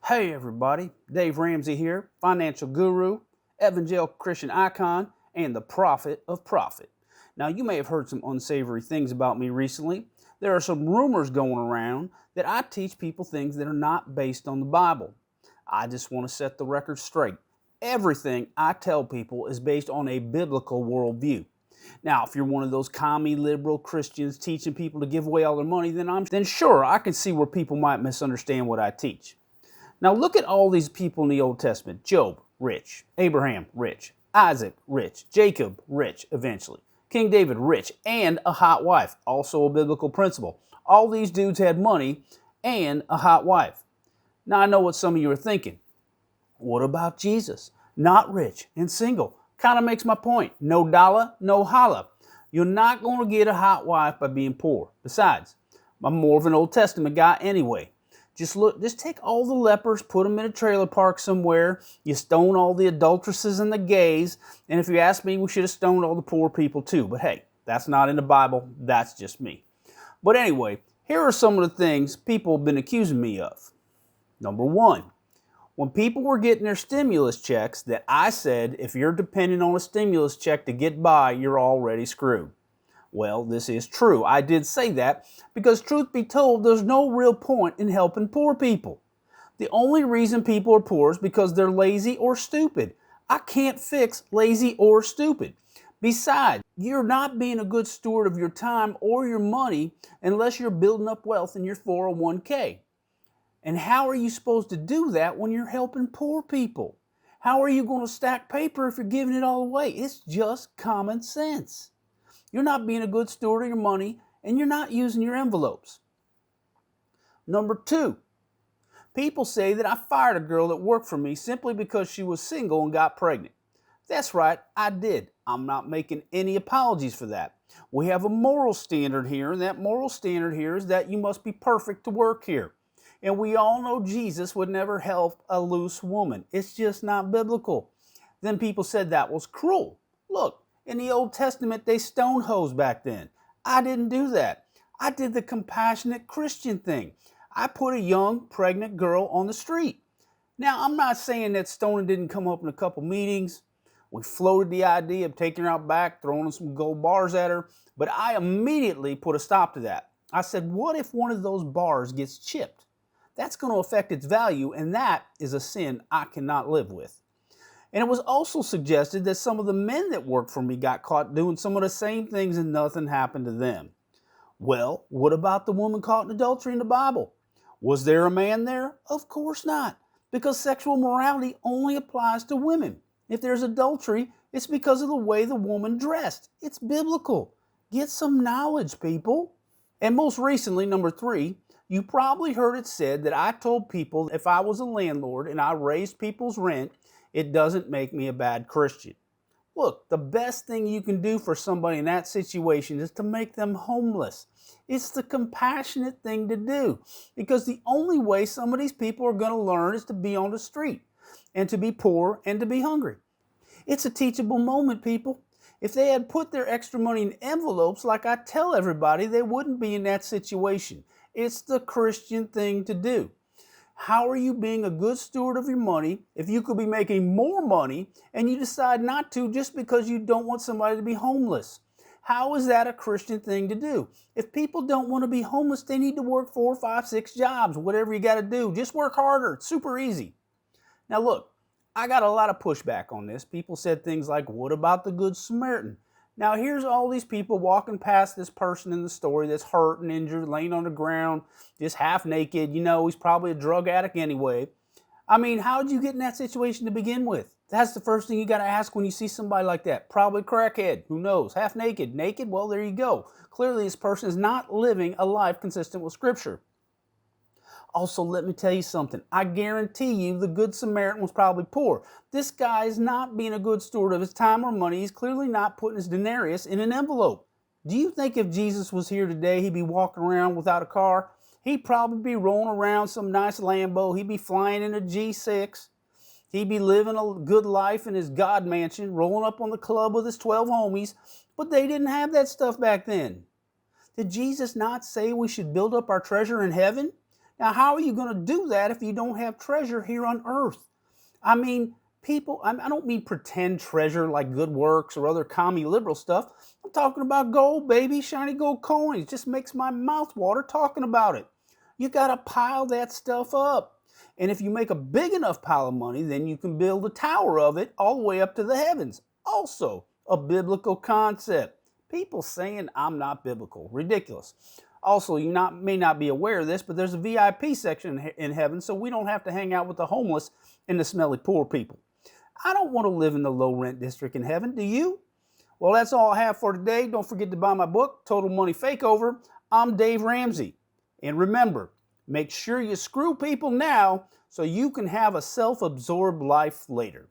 Hey everybody, Dave Ramsey here, financial guru, evangelical Christian icon, and the prophet of profit. Now, you may have heard some unsavory things about me recently. There are some rumors going around that I teach people things that are not based on the Bible. I just want to set the record straight. Everything I tell people is based on a biblical worldview. Now, if you're one of those commie liberal Christians teaching people to give away all their money, then sure, I can see where people might misunderstand what I teach. Now look at all these people in the Old Testament. Job, rich. Abraham, rich. Isaac, rich. Jacob, rich, eventually. King David, rich, and a hot wife. Also a biblical principle. All these dudes had money and a hot wife. Now I know what some of you are thinking. What about Jesus? Not rich and single. Kind of makes my point. No dollar, no holla. You're not going to get a hot wife by being poor. Besides, I'm more of an Old Testament guy anyway. Just take all the lepers, put them in a trailer park somewhere. You stone all the adulteresses and the gays. And if you ask me, we should have stoned all the poor people too. But hey, that's not in the Bible. That's just me. But anyway, here are some of the things people have been accusing me of. Number one, when people were getting their stimulus checks, that I said, if you're depending on a stimulus check to get by, you're already screwed. Well, this is true. I did say that because, truth be told, there's no real point in helping poor people. The only reason people are poor is because they're lazy or stupid. I can't fix lazy or stupid. Besides, you're not being a good steward of your time or your money unless you're building up wealth in your 401k. And how are you supposed to do that when you're helping poor people? How are you going to stack paper if you're giving it all away? It's just common sense. You're not being a good steward of your money, and you're not using your envelopes. Number two, people say that I fired a girl that worked for me simply because she was single and got pregnant. That's right, I did. I'm not making any apologies for that. We have a moral standard here, and that moral standard here is that you must be perfect to work here. And we all know Jesus would never help a loose woman. It's just not biblical. Then people said that was cruel. Look. In the Old Testament, they stoned hoes back then. I didn't do that. I did the compassionate Christian thing. I put a young, pregnant girl on the street. Now, I'm not saying that stoning didn't come up in a couple meetings. We floated the idea of taking her out back, throwing some gold bars at her, but I immediately put a stop to that. I said, what if one of those bars gets chipped? That's going to affect its value, and that is a sin I cannot live with. And it was also suggested that some of the men that worked for me got caught doing some of the same things and nothing happened to them. Well, what about the woman caught in adultery in the Bible? Was there a man there? Of course not, because sexual morality only applies to women. If there's adultery, it's because of the way the woman dressed. It's biblical. Get some knowledge, people. And most recently, number three, you probably heard it said that I told people if I was a landlord and I raised people's rent, it doesn't make me a bad Christian. Look, the best thing you can do for somebody in that situation is to make them homeless. It's the compassionate thing to do, because the only way some of these people are going to learn is to be on the street and to be poor and to be hungry. It's a teachable moment, people. If they had put their extra money in envelopes like I tell everybody, they wouldn't be in that situation. It's the Christian thing to do. How are you being a good steward of your money if you could be making more money and you decide not to just because you don't want somebody to be homeless? How is that a Christian thing to do? If people don't want to be homeless, they need to work 4, 5, 6 jobs, whatever you got to do. Just work harder. It's super easy. Now look, I got a lot of pushback on this. People said things like, what about the Good Samaritan? Now here's all these people walking past this person in the story that's hurt and injured, laying on the ground, just half naked. You know, he's probably a drug addict anyway. I mean, how'd you get in that situation to begin with? That's the first thing you got to ask when you see somebody like that. Probably crackhead. Who knows? Half naked. Naked? Well, there you go. Clearly, this person is not living a life consistent with Scripture. Also, let me tell you something. I guarantee you the Good Samaritan was probably poor. This guy is not being a good steward of his time or money. He's clearly not putting his denarius in an envelope. Do you think if Jesus was here today, he'd be walking around without a car? He'd probably be rolling around some nice Lambo. He'd be flying in a G6. He'd be living a good life in his God mansion, rolling up on the club with his 12 homies. But they didn't have that stuff back then. Did Jesus not say we should build up our treasure in heaven? Now, how are you going to do that if you don't have treasure here on earth? I mean, people, I don't mean pretend treasure like good works or other commie liberal stuff. I'm talking about gold, baby, shiny gold coins. Just makes my mouth water talking about it. You got to pile that stuff up. And if you make a big enough pile of money, then you can build a tower of it all the way up to the heavens. Also, a biblical concept. People saying I'm not biblical. Ridiculous. Also, you may not be aware of this, but there's a VIP section in heaven, so we don't have to hang out with the homeless and the smelly poor people. I don't want to live in the low rent district in heaven. Do you? Well, that's all I have for today. Don't forget to buy my book, Total Money Fakeover. I'm Dave Ramsey. And remember, make sure you screw people now so you can have a self-absorbed life later.